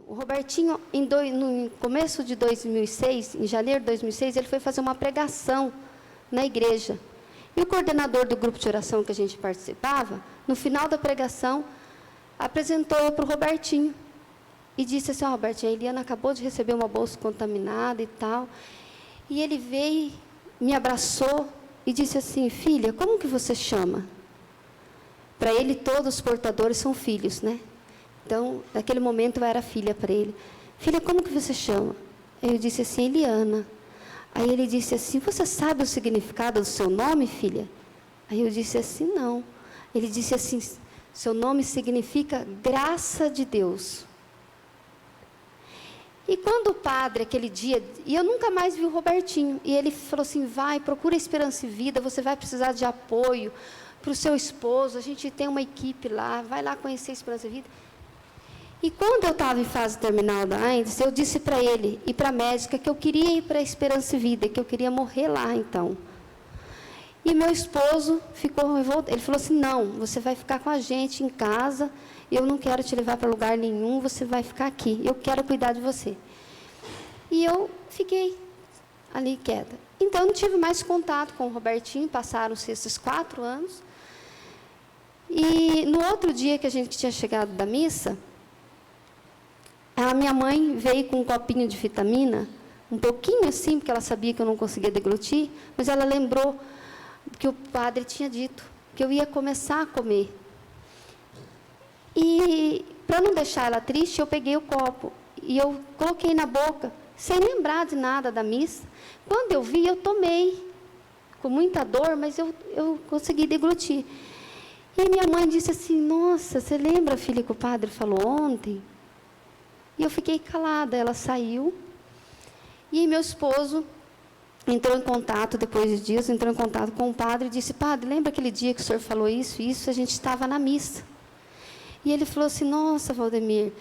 O Robertinho, no começo de 2006, em janeiro de 2006, ele foi fazer uma pregação na igreja. E o coordenador do grupo de oração que a gente participava, no final da pregação, apresentou eu para o Robertinho. E disse assim: Robertinho, a Eliana acabou de receber uma bolsa contaminada e tal. E ele veio, me abraçou e disse assim: filha, como que você chama? Para ele, todos os portadores são filhos, né? Então, naquele momento, eu era filha para ele. Filha, como que você chama? Aí eu disse assim: Eliana. Aí ele disse assim: você sabe o significado do seu nome, filha? Aí eu disse assim: não. Ele disse assim: seu nome significa graça de Deus. E quando o padre, aquele dia, e eu nunca mais vi o Robertinho, e ele falou assim: vai, procura Esperança e Vida, você vai precisar de apoio para o seu esposo, a gente tem uma equipe lá, vai lá conhecer Esperança e Vida. E quando eu estava em fase terminal da AIDS, eu disse para ele e para a médica que eu queria ir para a Esperança e Vida, que eu queria morrer lá, então. E meu esposo ficou revoltado, ele falou assim: não, você vai ficar com a gente em casa, eu não quero te levar para lugar nenhum, você vai ficar aqui, eu quero cuidar de você. E eu fiquei ali quieta. Então, não tive mais contato com o Robertinho, passaram-se esses 4 anos. E no outro dia que a gente tinha chegado da missa, a minha mãe veio com um copinho de vitamina, um pouquinho assim, porque ela sabia que eu não conseguia deglutir, mas ela lembrou que o padre tinha dito que eu ia começar a comer. E, para não deixar ela triste, eu peguei o copo e eu coloquei na boca, sem lembrar de nada da missa. Quando eu vi, eu tomei, com muita dor, mas eu consegui deglutir. E minha mãe disse assim: nossa, você lembra, filha, que o padre falou ontem? E eu fiquei calada, ela saiu. E meu esposo entrou em contato, depois de dias, entrou em contato com o padre e disse: padre, lembra aquele dia que o senhor falou isso? Isso, a gente estava na missa. E ele falou assim: nossa, Valdemir,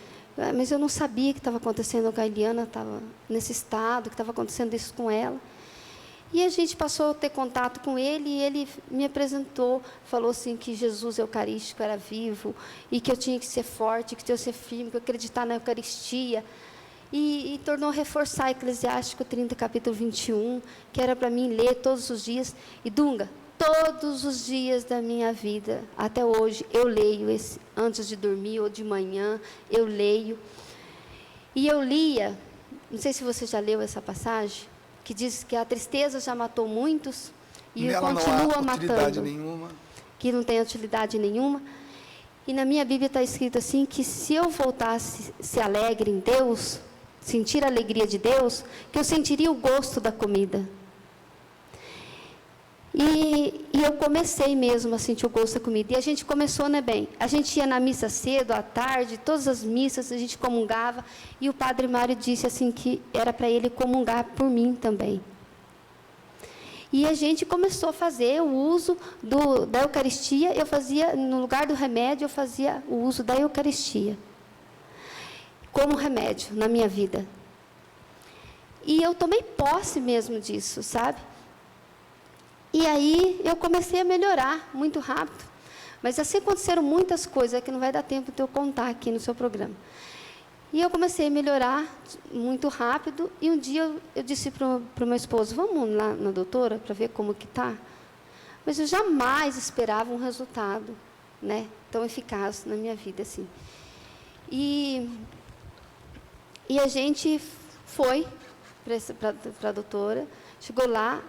mas eu não sabia que estava acontecendo com a Eliana, estava nesse estado, que estava acontecendo isso com ela. E a gente passou a ter contato com ele, e ele me apresentou, falou assim que Jesus Eucarístico era vivo, e que eu tinha que ser forte, que eu tinha que ser firme, que eu acreditar na Eucaristia. E tornou a reforçar Eclesiástico 30, capítulo 21, que era para mim ler todos os dias. E Dunga, todos os dias da minha vida, até hoje, eu leio antes de dormir ou de manhã, eu leio. E eu lia, não sei se você já leu essa passagem, que diz que a tristeza já matou muitos e nela continua não há utilidade matando. Nenhuma. Que não tem utilidade nenhuma. E na minha Bíblia está escrito assim, que se eu voltasse a ser alegre em Deus, sentir a alegria de Deus, que eu sentiria o gosto da comida. E eu comecei mesmo a sentir o gosto da comida. E a gente começou, né, bem? A gente ia na missa cedo, à tarde, todas as missas, a gente comungava. E o padre Mário disse assim que era para ele comungar por mim também. E a gente começou a fazer o uso da Eucaristia. Eu fazia, no lugar do remédio, eu fazia o uso da Eucaristia. Como remédio na minha vida. E eu tomei posse mesmo disso, sabe? E aí eu comecei a melhorar muito rápido. Mas assim aconteceram muitas coisas que não vai dar tempo de eu contar aqui no seu programa. E eu comecei a melhorar muito rápido. E um dia eu disse para o meu esposo: vamos lá na doutora para ver como que está? Mas eu jamais esperava um resultado, né, tão eficaz na minha vida assim. E a gente foi para a doutora, chegou lá.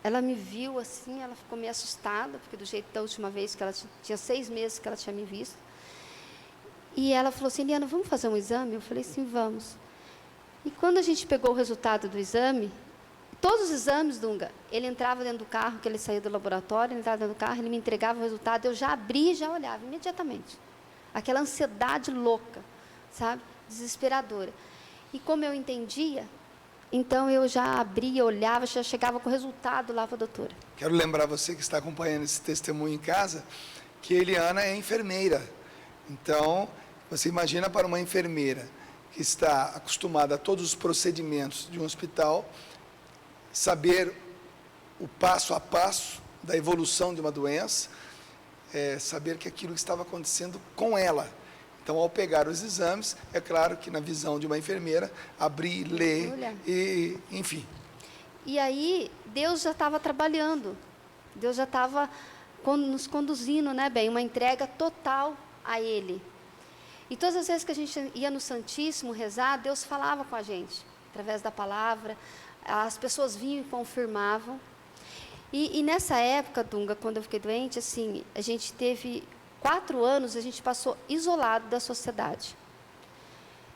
Ela me viu assim, ela ficou meio assustada, porque do jeito da última vez, que ela tinha 6 meses que ela tinha me visto. E ela falou assim: Eliana, vamos fazer um exame? Eu falei: sim, vamos. E quando a gente pegou o resultado do exame, todos os exames, Dunga, ele entrava dentro do carro, que ele saía do laboratório, ele entrava dentro do carro, ele me entregava o resultado, eu já abria e já olhava, imediatamente. Aquela ansiedade louca, sabe? Desesperadora. E como eu entendia, então, eu já abria, olhava, já chegava com o resultado lá para a doutora. Quero lembrar você que está acompanhando esse testemunho em casa, que Eliana é enfermeira. Então, você imagina para uma enfermeira que está acostumada a todos os procedimentos de um hospital, saber o passo a passo da evolução de uma doença, saber que aquilo estava acontecendo com ela. Então, ao pegar os exames, é claro que na visão de uma enfermeira, abrir, ler, e, enfim. E aí, Deus já estava trabalhando, Deus já estava nos conduzindo, né, bem, uma entrega total a Ele. E todas as vezes que a gente ia no Santíssimo rezar, Deus falava com a gente, através da palavra, as pessoas vinham e confirmavam. E nessa época, Dunga, quando eu fiquei doente, assim, a gente teve 4 anos, a gente passou isolado da sociedade.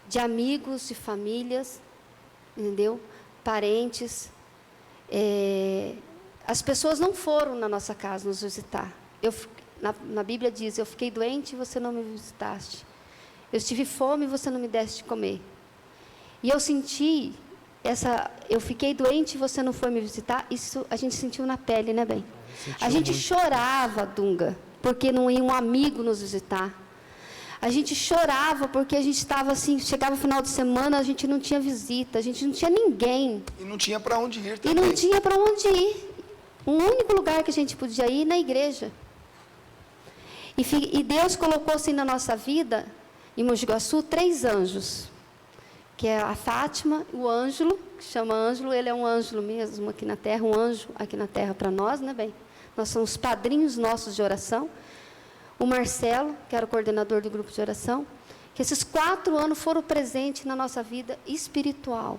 De amigos, de famílias, entendeu? Parentes. As pessoas não foram na nossa casa nos visitar. Na Bíblia diz, eu fiquei doente e você não me visitaste. Eu tive fome e você não me deste de comer. E eu senti eu fiquei doente e você não foi me visitar, isso a gente sentiu na pele, né, bem? A gente chorava, Dunga, porque não ia um amigo nos visitar. A gente chorava porque a gente estava assim, chegava o final de semana, a gente não tinha visita, a gente não tinha ninguém. E não tinha para onde ir também. E não tinha para onde ir. O único lugar que a gente podia ir na igreja. E Deus colocou assim na nossa vida, em Mogi Guaçu, 3 anjos. Que é a Fátima, o Ângelo, que chama Ângelo, ele é um ângelo mesmo aqui na Terra, um anjo aqui na Terra para nós, né, bem? Nós somos padrinhos nossos de oração. O Marcelo, que era o coordenador do grupo de oração, que esses 4 anos foram presentes na nossa vida espiritual.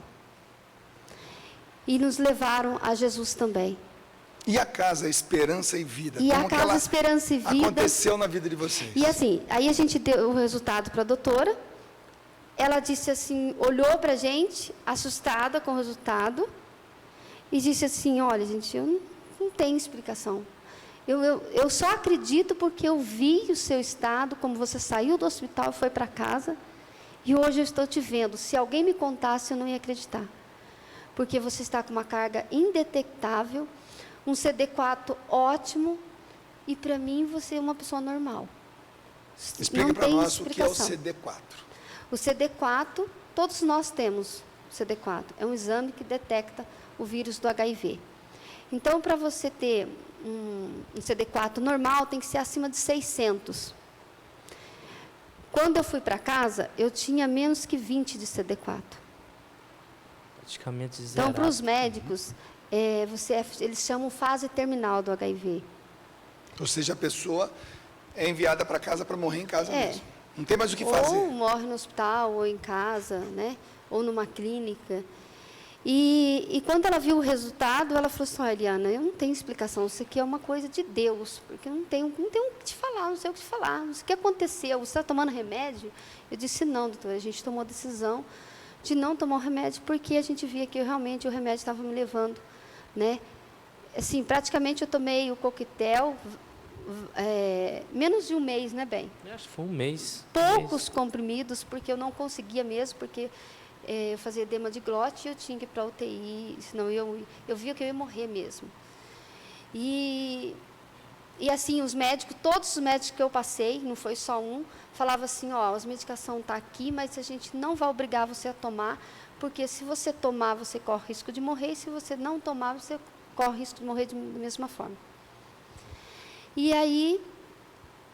E nos levaram a Jesus também. E a casa Esperança e Vida? E a casa Esperança e Vida aconteceu na vida de vocês? E assim, aí a gente deu o resultado para a doutora. Ela disse assim, olhou para a gente, assustada com o resultado, e disse assim, olha, gente, eu não tenho explicação. Eu só acredito porque eu vi o seu estado, como você saiu do hospital e foi para casa, e hoje eu estou te vendo. Se alguém me contasse, eu não ia acreditar. Porque você está com uma carga indetectável, um CD4 ótimo, e para mim você é uma pessoa normal. Explica para nós o que é o CD4. O CD4, todos nós temos CD4. É um exame que detecta o vírus do HIV. Então, para você ter um CD4 normal, tem que ser acima de 600. Quando eu fui para casa, eu tinha menos que 20 de CD4. Praticamente zerado. Então, para os médicos, eles chamam fase terminal do HIV. Ou seja, a pessoa é enviada para casa para morrer em casa mesmo. Não tem mais o que fazer. Ou morre no hospital, ou em casa, né? Ou numa clínica. E quando ela viu o resultado, ela falou assim, olha, Eliana, eu não tenho explicação, isso aqui é uma coisa de Deus, porque eu não tenho o que te falar, não sei o que te falar, não sei o que aconteceu, você está tomando remédio? Eu disse, não, doutora, a gente tomou a decisão de não tomar o remédio, porque a gente via que realmente o remédio estava me levando, né? Assim, praticamente eu tomei o coquetel, menos de um mês, né, bem? Acho que foi um mês. Poucos comprimidos, porque eu não conseguia mesmo, porque eu fazia edema de glote e eu tinha que ir para a UTI, senão eu via que eu ia morrer mesmo. E assim, os médicos, todos os médicos que eu passei, não foi só um, falavam assim, ó, as medicações estão aqui, mas a gente não vai obrigar você a tomar, porque se você tomar, você corre risco de morrer, e se você não tomar, você corre risco de morrer da mesma forma. E aí,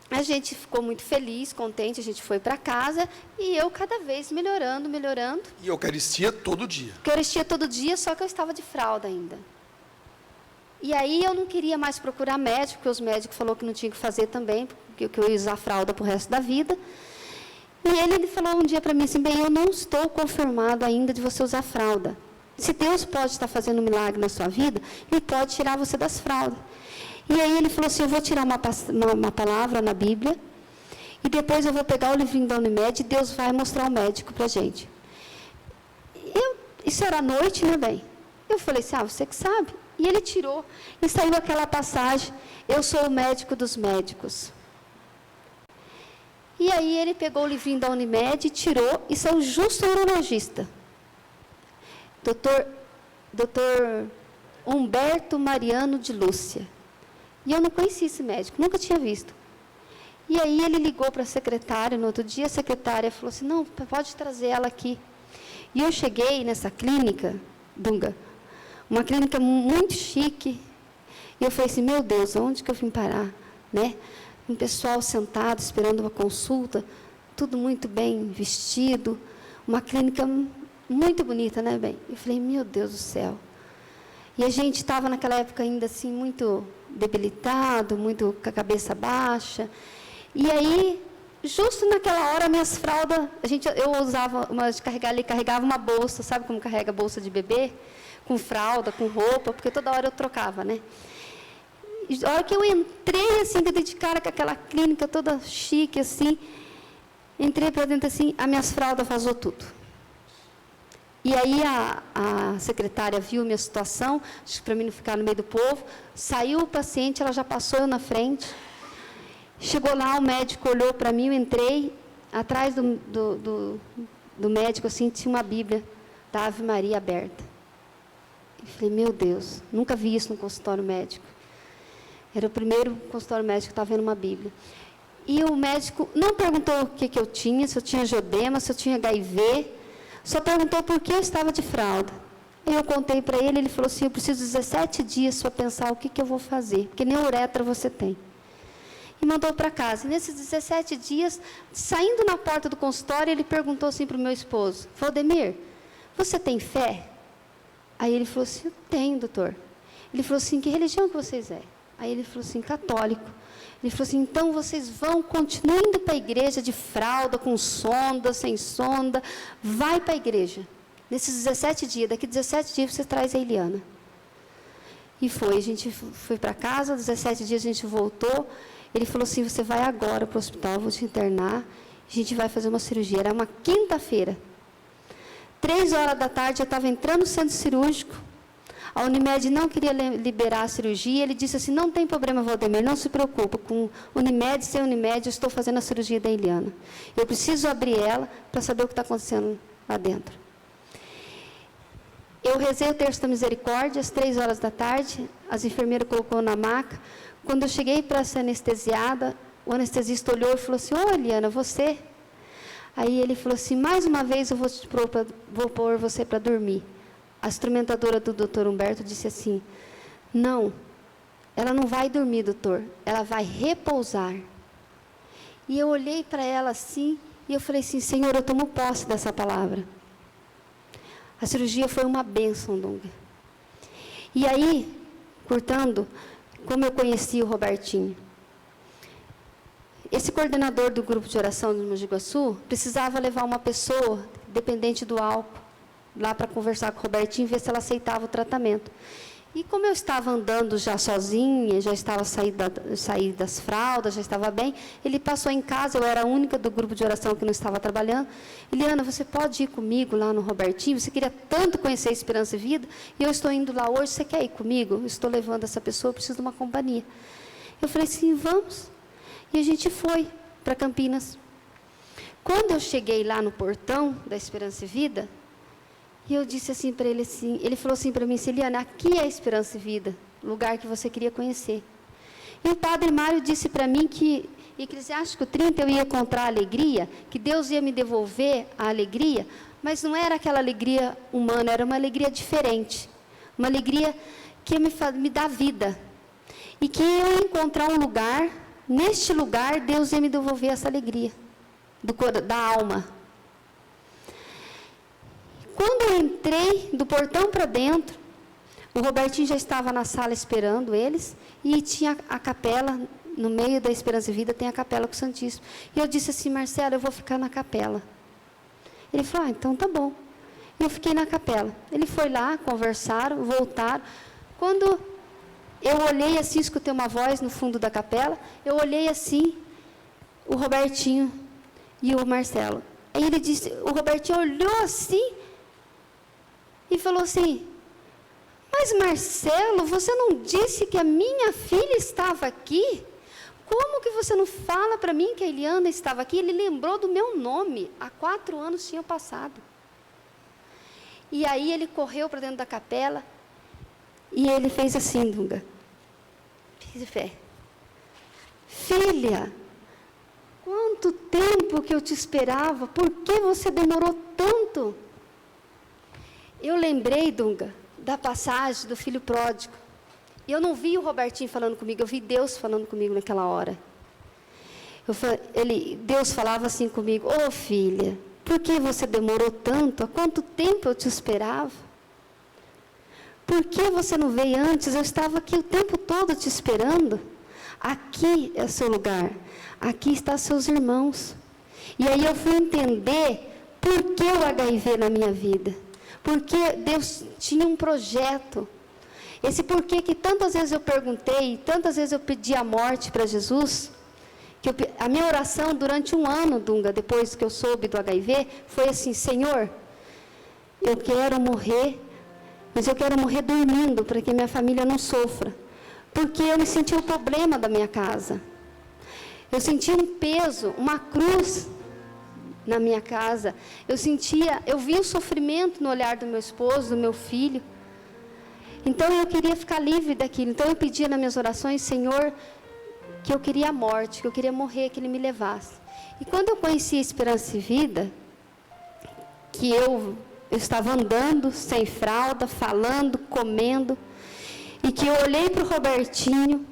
a gente ficou muito feliz, contente, a gente foi para casa, e eu cada vez melhorando. E Eucaristia todo dia? Eucaristia todo dia, só que eu estava de fralda ainda. E aí eu não queria mais procurar médico, porque os médicos falaram que não tinha que fazer também, porque eu ia usar fralda para o resto da vida. E ele falou um dia para mim assim, bem, eu não estou confirmado ainda de você usar fralda. Se Deus pode estar fazendo um milagre na sua vida, Ele pode tirar você das fraldas. E aí ele falou assim, eu vou tirar uma palavra na Bíblia, e depois eu vou pegar o livrinho da Unimed, e Deus vai mostrar o médico para a gente. Isso era à noite, né, bem? Eu falei assim, você que sabe. E ele tirou, e saiu aquela passagem, eu sou o médico dos médicos. E aí ele pegou o livrinho da Unimed, tirou, e saiu justo o urologista. Doutor Humberto Mariano de Lúcia. E eu não conhecia esse médico, nunca tinha visto. E aí ele ligou para a secretária, no outro dia a secretária falou assim, não, pode trazer ela aqui. E eu cheguei nessa clínica, Dunga, uma clínica muito chique, e eu falei assim, meu Deus, onde que eu vim parar? Né? Um pessoal sentado, esperando uma consulta, tudo muito bem vestido, uma clínica muito bonita, né, bem? Eu falei, meu Deus do céu. E a gente estava naquela época ainda assim, muito debilitado, muito com a cabeça baixa. E aí, justo naquela hora, minhas fraldas, eu usava, carregava uma bolsa, sabe como carrega a bolsa de bebê? Com fralda, com roupa, porque toda hora eu trocava, né? E a hora que eu entrei, assim, que eu dei de cara com aquela clínica toda chique, assim, entrei para dentro, assim, as minhas fraldas vazou tudo. E aí a secretária viu minha situação, acho que para mim não ficar no meio do povo, saiu o paciente, ela já passou eu na frente. Chegou lá, o médico olhou para mim, eu entrei, atrás do médico, assim, tinha uma Bíblia da Ave Maria aberta. Eu falei, meu Deus, nunca vi isso no consultório médico. Era o primeiro consultório médico que estava vendo uma Bíblia. E o médico não perguntou o que eu tinha, se eu tinha angioedema, se eu tinha HIV, só perguntou por que eu estava de fralda. Aí eu contei para ele, ele falou assim, eu preciso de 17 dias para pensar o que eu vou fazer, porque nem uretra você tem. E mandou para casa. E nesses 17 dias, saindo na porta do consultório, ele perguntou assim para o meu esposo, Valdemir, você tem fé? Aí ele falou assim, eu tenho, doutor. Ele falou assim, que religião que vocês é? Aí ele falou assim, católico. Ele falou assim, então vocês continuem indo para a igreja de fralda, com sonda, sem sonda, vai para a igreja. Nesses 17 dias, daqui 17 dias você traz a Eliana. E foi, a gente foi para casa, 17 dias a gente voltou, ele falou assim, você vai agora para o hospital, eu vou te internar, a gente vai fazer uma cirurgia. Era uma quinta-feira. 3 horas da tarde, eu estava entrando no centro cirúrgico, a Unimed não queria liberar a cirurgia, ele disse assim, não tem problema, Valdemir, não se preocupe, com Unimed, sem Unimed, eu estou fazendo a cirurgia da Eliana. Eu preciso abrir ela para saber o que está acontecendo lá dentro. Eu rezei o terço da misericórdia, às 3 horas da tarde, as enfermeiras colocou na maca. Quando eu cheguei para ser anestesiada, o anestesista olhou e falou assim, ô Eliana, você? Aí ele falou assim, mais uma vez eu vou pôr você para dormir. A instrumentadora do doutor Humberto disse assim, não, ela não vai dormir, doutor, ela vai repousar. E eu olhei para ela assim, e eu falei assim, Senhor, eu tomo posse dessa palavra. A cirurgia foi uma bênção, Dunga. E aí, cortando, como eu conheci o Robertinho, esse coordenador do grupo de oração do Mogi Guaçu precisava levar uma pessoa dependente do álcool lá para conversar com o Robertinho e ver se ela aceitava o tratamento. E como eu estava andando já sozinha, já estava saí das fraldas, já estava bem, ele passou em casa, eu era a única do grupo de oração que não estava trabalhando. Eliana, você pode ir comigo lá no Robertinho? Você queria tanto conhecer a Esperança e Vida, e eu estou indo lá hoje, você quer ir comigo? Eu estou levando essa pessoa, eu preciso de uma companhia. Eu falei assim, vamos. E a gente foi para Campinas. Quando eu cheguei lá no portão da Esperança e Vida, e eu disse assim para ele, assim, ele falou assim para mim, Eliana, aqui é a Esperança e Vida, lugar que você queria conhecer. E o padre Mário disse para mim que em Eclesiástico 30 eu ia encontrar a alegria, que Deus ia me devolver a alegria, mas não era aquela alegria humana, era uma alegria diferente, uma alegria que me dá vida. E que eu ia encontrar um lugar, neste lugar Deus ia me devolver essa alegria da alma. Quando eu entrei do portão para dentro, o Robertinho já estava na sala esperando eles, e tinha a capela, no meio da Esperança e Vida tem a capela com o Santíssimo. E eu disse assim, Marcelo, eu vou ficar na capela. Ele falou, então tá bom. E eu fiquei na capela. Ele foi lá, conversaram, voltaram. Quando eu olhei assim, escutei uma voz no fundo da capela, eu olhei assim, o Robertinho e o Marcelo. Aí ele disse, o Robertinho olhou assim, e falou assim, mas Marcelo, você não disse que a minha filha estava aqui? Como que você não fala para mim que a Eliana estava aqui? Ele lembrou do meu nome, há 4 anos tinha passado. E aí ele correu para dentro da capela, e ele fez assim, Dunga, fiz fé. Filha, quanto tempo que eu te esperava, por que você demorou tanto? Eu lembrei, Dunga, da passagem do filho pródigo. Eu não vi o Robertinho falando comigo, eu vi Deus falando comigo naquela hora. Deus falava assim comigo: ô filha, por que você demorou tanto? Há quanto tempo eu te esperava? Por que você não veio antes? Eu estava aqui o tempo todo te esperando. Aqui é o seu lugar. Aqui estão seus irmãos. E aí eu fui entender por que o HIV na minha vida. Porque Deus tinha um projeto. Esse porquê que tantas vezes eu perguntei, tantas vezes eu pedi a morte para Jesus, a minha oração durante um ano, Dunga, depois que eu soube do HIV, foi assim: Senhor, eu quero morrer, mas eu quero morrer dormindo, para que minha família não sofra. Porque eu me senti o problema da minha casa. Eu sentia um peso, uma cruz na minha casa. Eu via o sofrimento no olhar do meu esposo, do meu filho. Então eu queria ficar livre daquilo. Então eu pedia nas minhas orações: Senhor, que eu queria a morte, que eu queria morrer, que Ele me levasse. E quando eu conheci a Esperança e Vida, que eu estava andando sem fralda, falando, comendo, e que eu olhei para o Robertinho,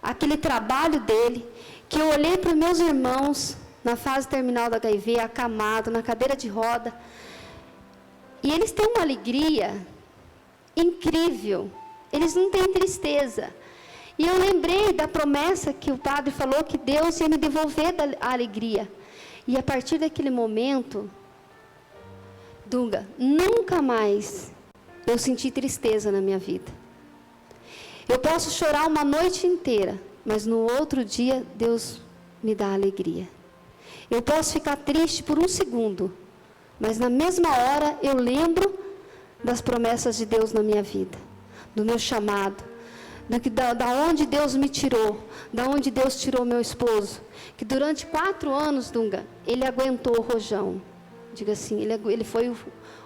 aquele trabalho dele, que eu olhei para os meus irmãos na fase terminal do HIV, acamado, na cadeira de roda, e eles têm uma alegria incrível, eles não têm tristeza. E eu lembrei da promessa que o padre falou, que Deus ia me devolver a alegria. E a partir daquele momento, Dunga, nunca mais eu senti tristeza na minha vida. Eu posso chorar uma noite inteira, mas no outro dia Deus me dá alegria. Eu posso ficar triste por um segundo, mas na mesma hora eu lembro das promessas de Deus na minha vida, do meu chamado, da onde Deus me tirou, da onde Deus tirou meu esposo, que durante 4 anos, Dunga, ele aguentou o rojão. Diga assim, ele foi o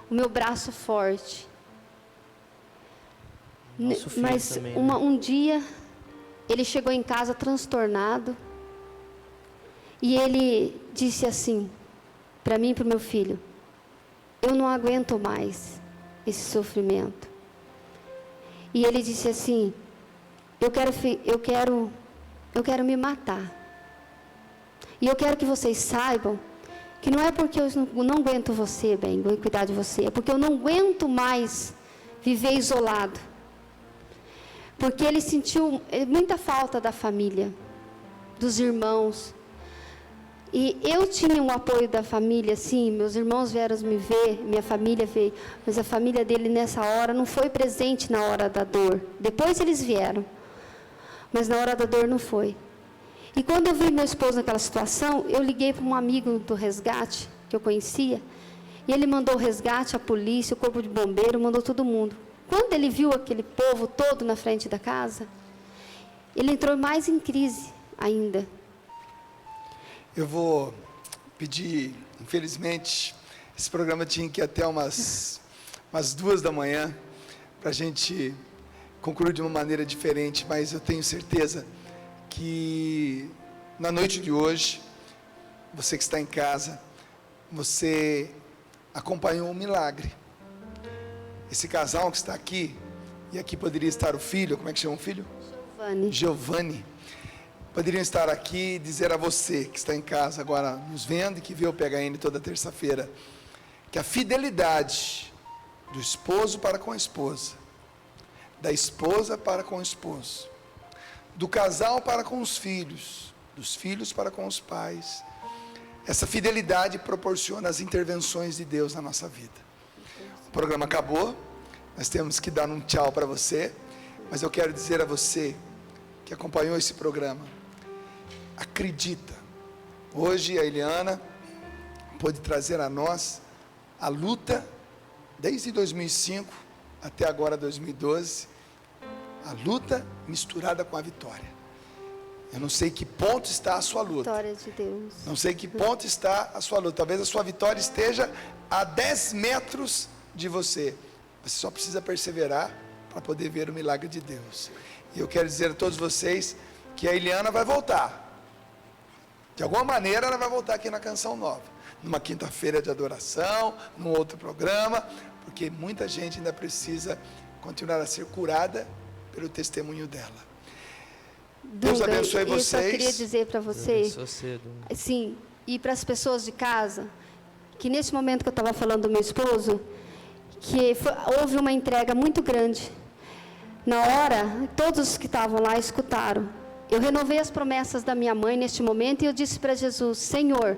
meu braço forte. Mas também, um dia, ele chegou em casa transtornado, e ele disse assim, para mim e para o meu filho: eu não aguento mais esse sofrimento. E ele disse assim: eu quero me matar. E eu quero que vocês saibam que não é porque eu não aguento você, bem, vou cuidar de você, é porque eu não aguento mais viver isolado. Porque ele sentiu muita falta da família, dos irmãos. E eu tinha um apoio da família, sim, meus irmãos vieram me ver, minha família veio, mas a família dele nessa hora não foi presente na hora da dor. Depois eles vieram, mas na hora da dor não foi. E quando eu vi meu esposo naquela situação, eu liguei para um amigo do resgate, que eu conhecia, e ele mandou o resgate, a polícia, o corpo de bombeiro, mandou todo mundo. Quando ele viu aquele povo todo na frente da casa, ele entrou mais em crise ainda. Eu vou pedir, infelizmente, esse programa tinha que ir até umas 2 da manhã, para a gente concluir de uma maneira diferente, mas eu tenho certeza que na noite de hoje, você que está em casa, você acompanhou um milagre. Esse casal que está aqui, e aqui poderia estar o filho, como é que chama o filho? Giovanni. Poderiam estar aqui e dizer a você que está em casa agora nos vendo e que vê o PHN toda terça-feira, que a fidelidade do esposo para com a esposa, da esposa para com o esposo, do casal para com os filhos, dos filhos para com os pais, essa fidelidade proporciona as intervenções de Deus na nossa vida. O programa acabou, nós temos que dar um tchau para você, mas eu quero dizer a você que acompanhou esse programa, acredita, hoje a Eliana pôde trazer a nós a luta, desde 2005 até agora 2012, a luta misturada com a vitória. Eu não sei que ponto está a sua luta. Vitória de Deus. Não sei que ponto está a sua luta. Talvez a sua vitória esteja a 10 metros de você. Você só precisa perseverar para poder ver o milagre de Deus. E eu quero dizer a todos vocês que a Eliana vai voltar. De alguma maneira ela vai voltar aqui na Canção Nova. Numa quinta-feira de adoração, num outro programa, porque muita gente ainda precisa continuar a ser curada pelo testemunho dela. Deus Dunga, abençoe eu só queria vocês. dizer para você, sim, e para as pessoas de casa, que nesse momento que eu estava falando do meu esposo, que houve uma entrega muito grande. Na hora, todos que estavam lá escutaram. Eu renovei as promessas da minha mãe neste momento e eu disse para Jesus: Senhor,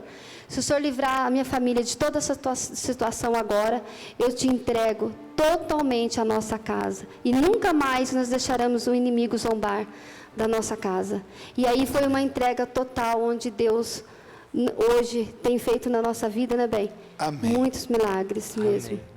se o Senhor livrar a minha família de toda essa situação agora, eu te entrego totalmente a nossa casa. E nunca mais nós deixaremos o inimigo zombar da nossa casa. E aí foi uma entrega total, onde Deus hoje tem feito na nossa vida, né, bem? Amém. Muitos milagres mesmo. Amém.